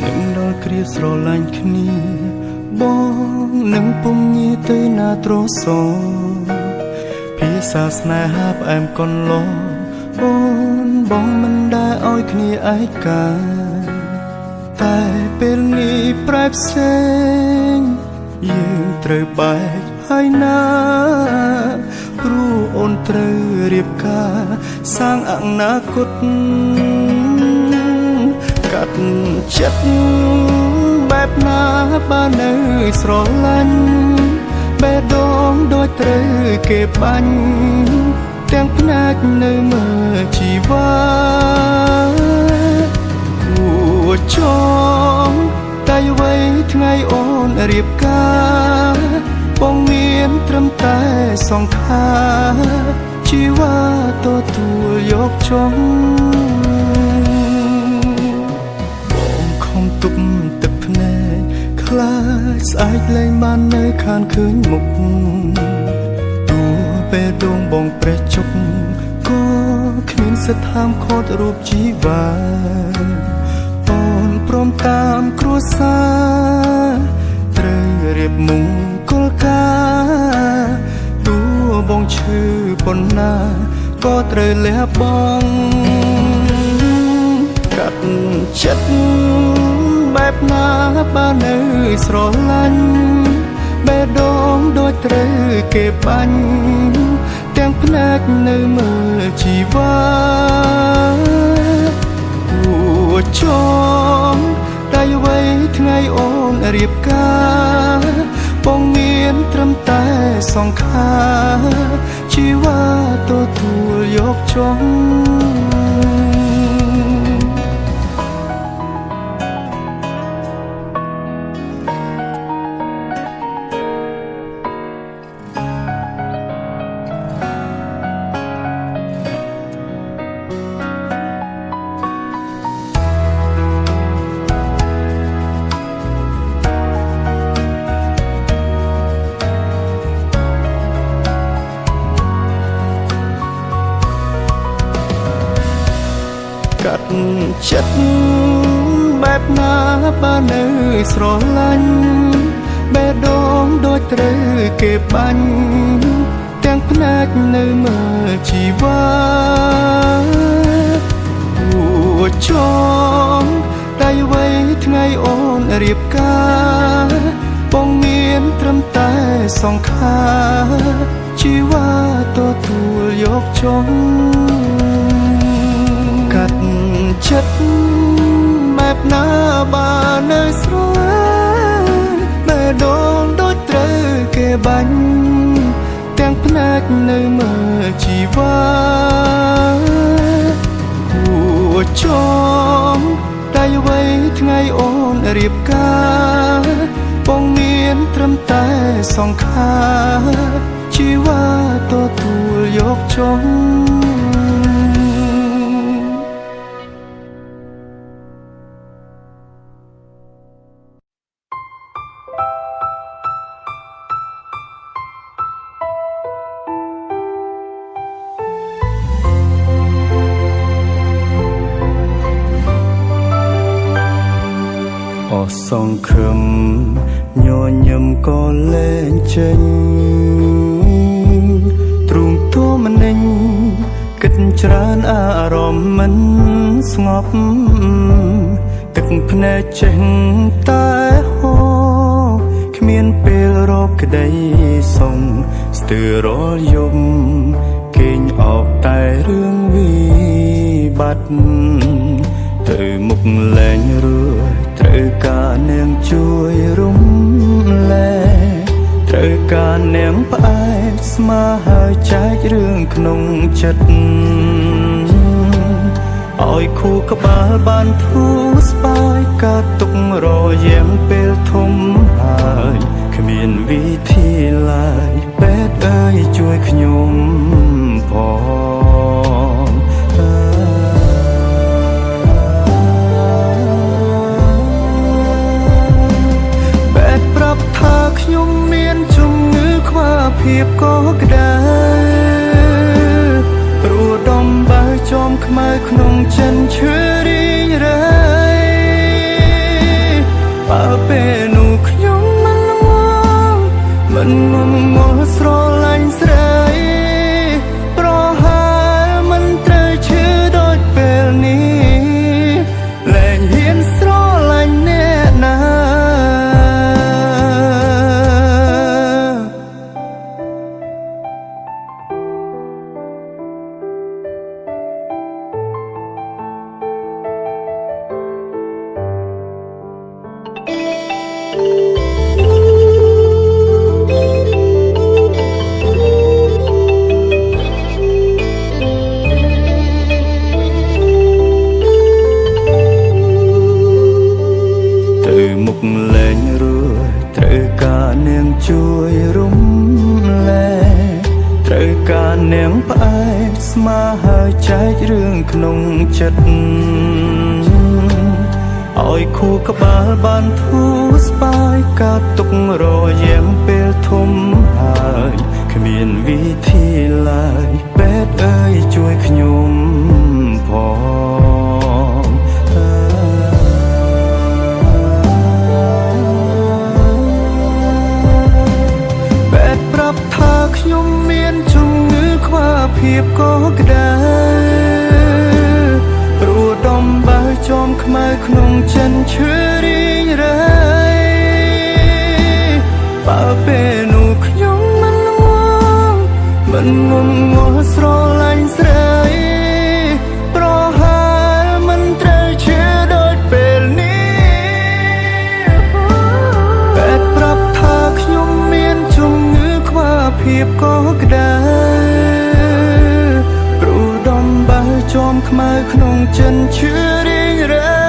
នឹងដល់គ្រាស្រឡាញ់គ្នាបងនឹងពុំងាយទៅណាត្រសោភាសាស្នេហាផ្អែមកន្លងបងមិនដែលឲ្យគ្នាឯកាតែពេលនេះប្រែផ្សេងយើងត្រូវបែកហើយណាព្រោះអូនត្រូវរៀបការសាងអនាគតកាត់ចិត្តបែបណាបើនៅស្រឡាញ់បេះដូងដូចត្រូវគេបាញ់ទាំងផ្នែកនៅមើលជីវ៉ាគួរចងតែអ្វីថ្ងៃអូនរៀបការបងមានត្រឹមតែសង្ខារជីវ៉ាទទួលយកចុងបងខំទុកទឹកភ្នែកខ្លាចស្អែកលែងបាននៅខានឃើញមុខពេលដងបងប្រេះជុកក៏គ្មានសិទ្ធិហាមឃាត់រូបជីវ៉ាអូនព្រមតាមគ្រួសារត្រូវរៀបមង្គលការទោះបងឈឺប៉ុណ្ណាក៏ត្រូវលះបង់កាត់ចិត្តបែបណាបើនៅស្រឡាញ់បេះដូងដូចត្រូវគេបាញ់ទាំងផ្នែកនៅមើលជីវ៉ាគួរចងតែអ្វីថ្ងៃអូនរៀបការបងមានត្រឹមតែសង្ខារជីវ៉ាទទួលយកចុងកាត់ចិត្តបែបណាបើនៅស្រឡាញ់បេះដូងដូចត្រូវគេបាញ់ទាំងផ្នែកនៅមើលជីវ៉ាគួរចងតែអ្វីថ្ងៃអូនរៀបការបងមានត្រឹមតែសង្ខារជីវ៉ាទទួលយកចុងកាត់ចិត្តបែបណាបើនៅស្រឡាញ់បេះដូងដូចត្រូវគេបាញ់ទាំងផ្នែកនៅមើលជីវ៉ាគួរចងតែអ្វីថ្ងៃអូនរៀបការបងមានត្រឹមតែសង្ខារជីវ៉ាទទួលយកចុងអស់សង្ឃឹមញញឹមក៏លែងចេញទ្រូងតួម្នេញគិតច្រើនអារម្មណ៍មិនស្ងប់ទឹកភ្នែកចេះតែហូរគ្មានពេលរកក្តីសុំស្ទើររាល់យប់គេងអោបតែរឿងវិបត្តិទៅមុខលែងរួចត្រូវការនាងជួយរំលែកត្រូវការនាងផ្អែកស្មាហើយចែករឿងក្នុងចិត្តឲ្យខួរក្បាលបានធូរស្បើយកើតទុករយ៉ាងពេលធំហើយគ្មានវិធីឡើយពេទ្យអើយជួយខ្ញុំផងពេទ្យប្រាប់ថាខ្ញុំមានជំងឺខ្វះភាពកក្ដៅព្រោះដំបើចំខ្មៅក្នុងចិនឈឺរីងរៃ ពេលនោះខ្ញុំមិនងំងល់ស្រឡាញ់ស្រីប្រហែលមិនត្រូវឈឺដូចពេលនេះលែងហ៊ានស្រឡាញ់អ្នកណាមុខលែងរួចត្រូវការនាងជួយរំលែកត្រូវការនាងផ្អែកស្មាហើយចែករឿងក្នុងចិត្តឲ្យខួរក្បាលបានធូរស្បើយកាត់ទុករយ៉ាងពេលធំហើយគ្មានវិធីឡើយពេទ្យអើយជួយខ្ញុំផងថាខ្ញុំមានជំងឺខ្វះភាពកក្ដៅព្រោះដំបើចំខ្មៅក្នុងចិនឈឺរីងរៃបើពេលនោះខ្ញុំមិនងំងល់ស្រឡាញ់ស្រីប្រហែលមិនត្រូវឈឺដូចពេលនេះតែប្រាប់ថាខ្ញុំមានជំងឺភាពកក្ដៅព្រោះដំបើចំខ្មៅក្នុងចិនឈឺរីងរៃ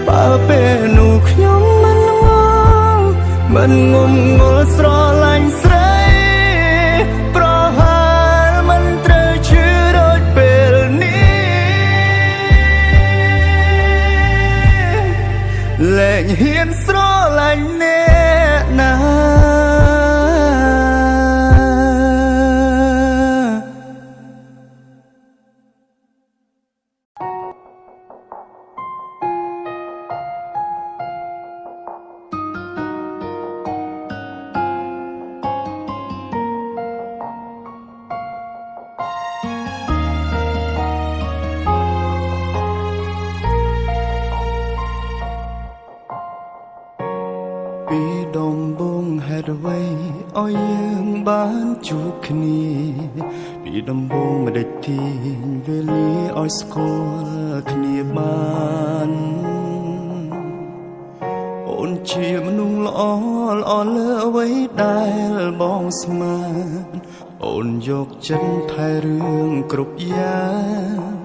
បើពេលនោះខ្ញុំមិនងំងល់ស្រឡាញ់ស្រីប្រហែលមិនត្រូវឈឺដូចពេលនេះលែងហ៊ានស្រឡាញ់អ្នកណាពីដំបូងហេតុអ្វីឲ្យយើងបានជួបគ្នាពីដំបូងមិនដេចទាញវេលាឲ្យស្គាល់គ្នាបានអូនជាមនុស្សល្អល្អលើអ្វីដែលបងស្មានអូនយកចិត្តថែរឿងគ្រប់យ៉ាង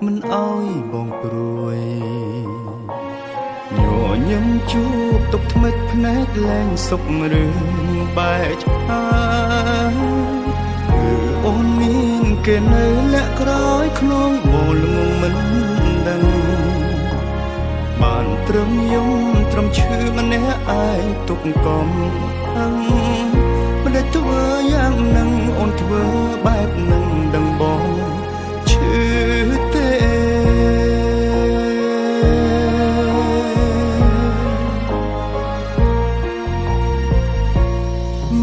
មិនឲ្យបងព្រួយញញឹមជួបទុកថ្មិចភ្នែកលែងសុខរឿងបែកឆ្ងាយគឺអូនមានគេនៅលាក់ក្រោយក្នុងបូលងងមិនដឹងបានត្រឹមយំត្រឹមឈឺម្នាក់ឯងទុកកំហឹងមិនได้ធ្វើយ៉ាងនឹងអូនធ្វើបែបនឹងដឹងបងឈឺទេ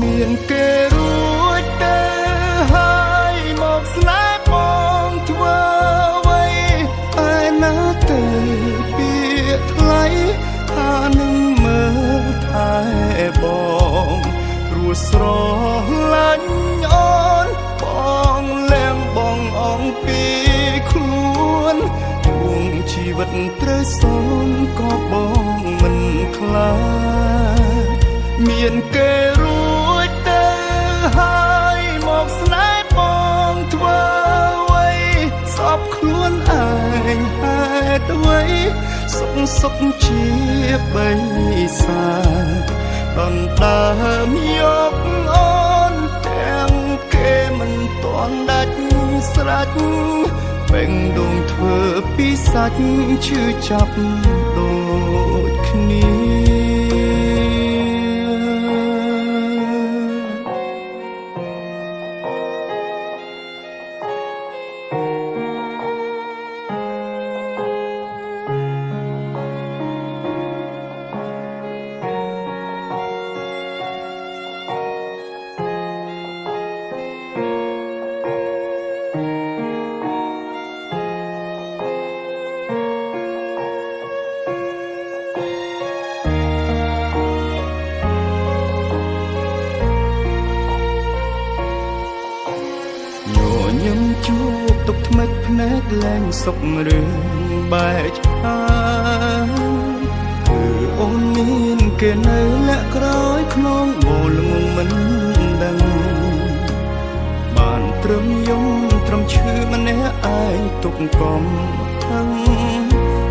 មានគេរួចទៅហើយមកស្នេហ៍បងធ្វើអ្វីតែណាទៅពាក្យថ្លៃថានឹងមើលថែបងព្រោះស្រឡាញ់អូនបងលះបងអងពីខ្លួនជួងជីវិតត្រូវសូមក៏បងមិនខ្លាចមានគេរួចទៅហើយមកស្នេហ៍បងធ្វើអ្វីសពខ្លួនឯងហេតុអ្វីសុខជាបិសាដណ្ដើមយកអូនទាំងគេមិនទាន់ដាច់ស្រេចពេញដងធ្វើពីសាច់ឈឺចាប់ដូចគ្នា លែងសុខរឿងបែកឆ្ងាយគឺអូនមានគេនៅលាក់ក្រោយក្នុងបូលងងមិនដឹងបានត្រឹមយំត្រឹមឈឺម្នាក់ឯងទុកកំហឹង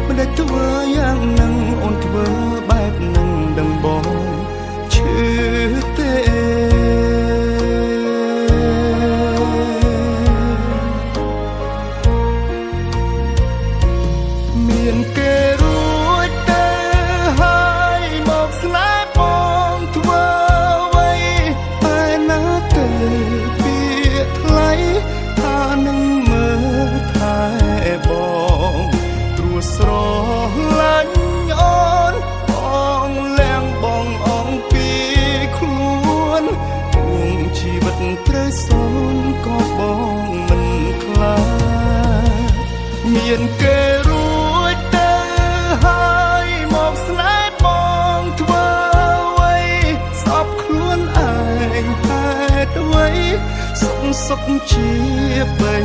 មិនได้ធ្វើយ៉ាងនឹងអូនធ្វើបែបនឹងដឹងបងឈឺទេមានគេរួចទៅហើយមកស្នេហ៍បងធ្វើអ្វីតែណាទៅពាក្យថ្លៃថានឹងមើលថែបងព្រោះស្រឡាញ់អូនបងលាំងបងអងពីខ្លួនពួងជីវិតត្រូវសូនក៏បងមិនខ្លាចមានគេរួចទៅហើយមកស្នេហ៍បងធ្វើអ្វីសពខ្លួនឯងហេតុអ្វីសុខជាបិ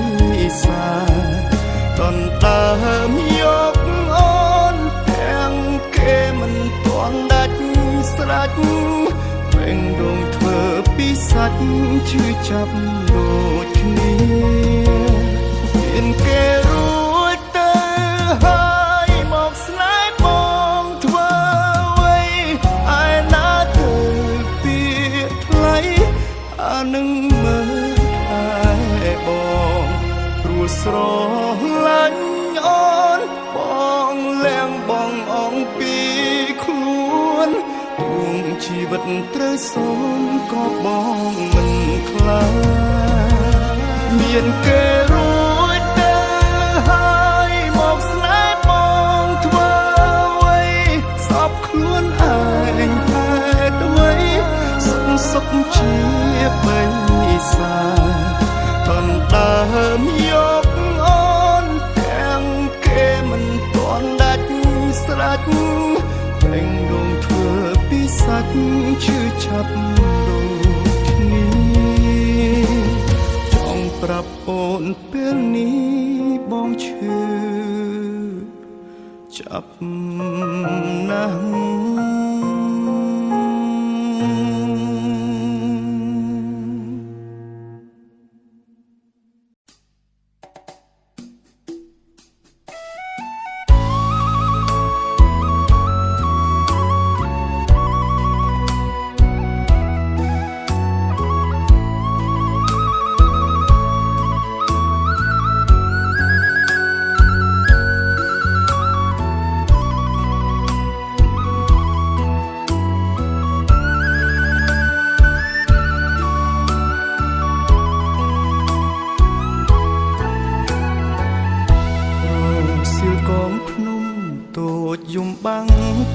សាតន្ដើមយកអូនទាំងគេមិនទាន់ដាច់ស្រេចពេញដងធ្វើពីសាច់ឈឺចាប់ដូចគ្នាមានគេរួចទៅហើយមកស្នេហ៍បងធ្វើអ្វីឯណាទៅពាក្យថ្លៃអានឹងមើលថែបងព្រោះស្រឡាញ់អូនបងលាំងបងអងពីខ្លួនទួងជីវិតត្រូវសូនក៏បងមិនខ្លាចមានគេរួចទៅហើយមកស្នេហ៍បងធ្វើអ្វីសពខ្លួនឯងហេតុអ្វីសុខជាបិសាតន្ដើមយកអូនទាំងគេមិនទាន់ដាច់ស្រេចពេញដងធ្វើពីសាច់ឈឺចាប់ដូចគ្នាចង់ប្រាប់អូនពេលនេះបងឈឺចាប់ណាស់យំបាំង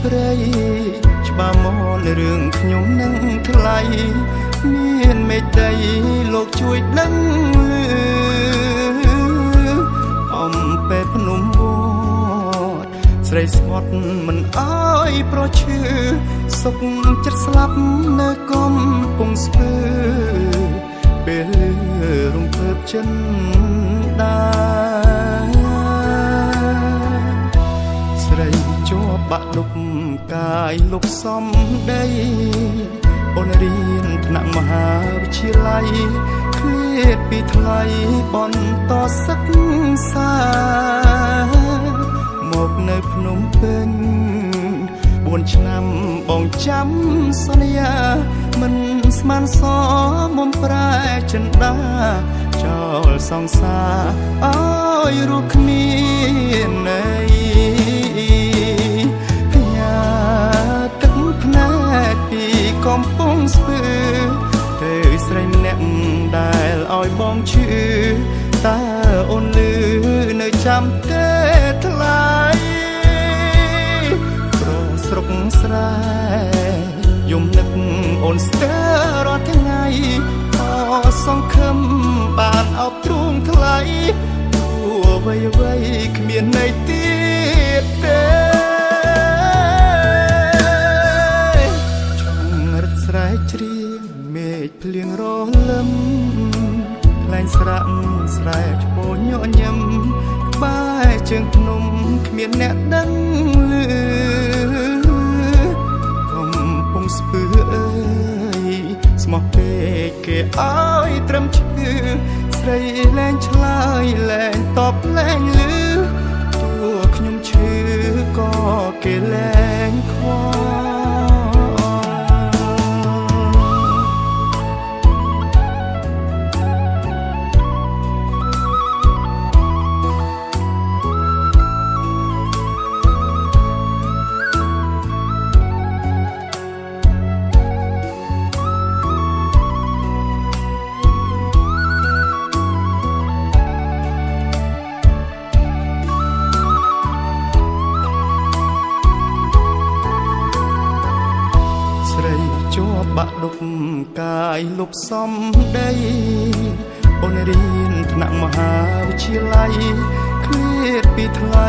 ព្រៃច្បាស់មករឿងខ្ញុំនឹងថ្លៃមានមេត្តាលោកជួយដឹងលឺអំពេភ្នំវត្តស្រីស្មត់មិនអើយប្រឈឺសុខចិត្តស្លាប់នៅកំពង់ស្ពឺពេលរំភើបចិនដាស្រីជាប់បាក់លុបកាយលុបសំដីអូនរៀនថ្នាក់មហាវិទ្យាល័យឃ្លាតពីថ្លៃបន្តសិក្សាមកនៅភ្នំពេញ4ឆ្នាំបងចាំសន្យាមិនស្មានសមុំប្រែចិនដាចោលសង្សារអើយរស់គ្មានន័យទឹកភ្នែកពីកំពង់ស្ពឺទៅស្រីម្នាក់ដែលឲ្យបងឈឺតើអូនលឺនៅចាំទេថ្លៃក្រស្រុកស្រែយំនឹកអូនស្ទើររាល់ថ្ងៃអសង្ឃឹមបានអោបទ្រូងថ្លៃព្រោះអ្វីៗគ្មានន័យទៀត មានអ្នកដឹងឮកំពុងស្ពឺអើយស្មោះពេកគេឲ្យត្រឹមឈឺស្រីលែងឆ្លើយលែងតបលែងឮទោះខ្ញុំឈឺក៏គេលែងខ្វល់ជាប់បាក់ដប់កាយលុបសំដីអូនរៀនថ្នាក់មហាវិទ្យាល័យឃ្លាតពីថ្លៃ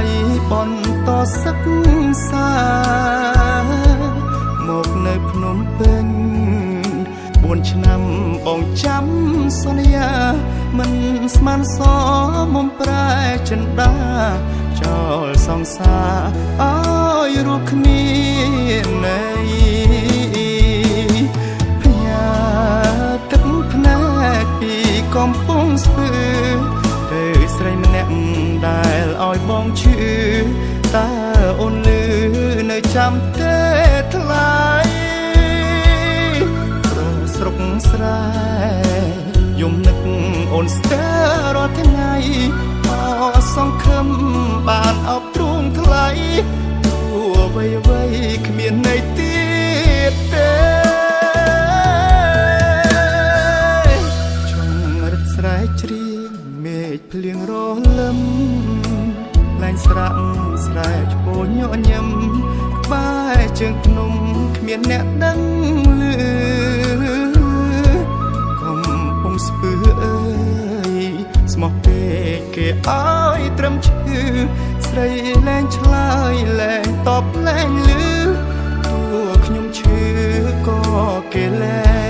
បន្តសិក្សាមកនៅភ្នំពេញ4ឆ្នាំបងចាំសន្យាមិនស្មានសមុំប្រែចិន្តាចោលសង្សារឲ្យរស់គ្នានៃកំពុងស្ពឺទៅស្រីម្នាក់ដែលឲ្យបងឈឺតើអូនលឺនៅចាំទេថ្លៃប្រស្រុកស្រែយំនឹកអូនស្ទើររាល់ថ្ងៃអសង្ឃឹមបានអបទ្រូងថ្លៃទោះអ្វីគ្មានន័យទៀតទេជ្រៀងមេឃភ្លៀងរលឹមលែងស្រាក់ស្រែកពោញញញឹមក្បែរជើងភ្នំគ្មានអ្នកដឹងឮកំពុងស្ពឺអើយស្មោះពេកគេឲ្យត្រឹមឈឺស្រីលែងឆ្លើយលែងតបលែងឮទោះខ្ញុំឈឺក៏គេលែង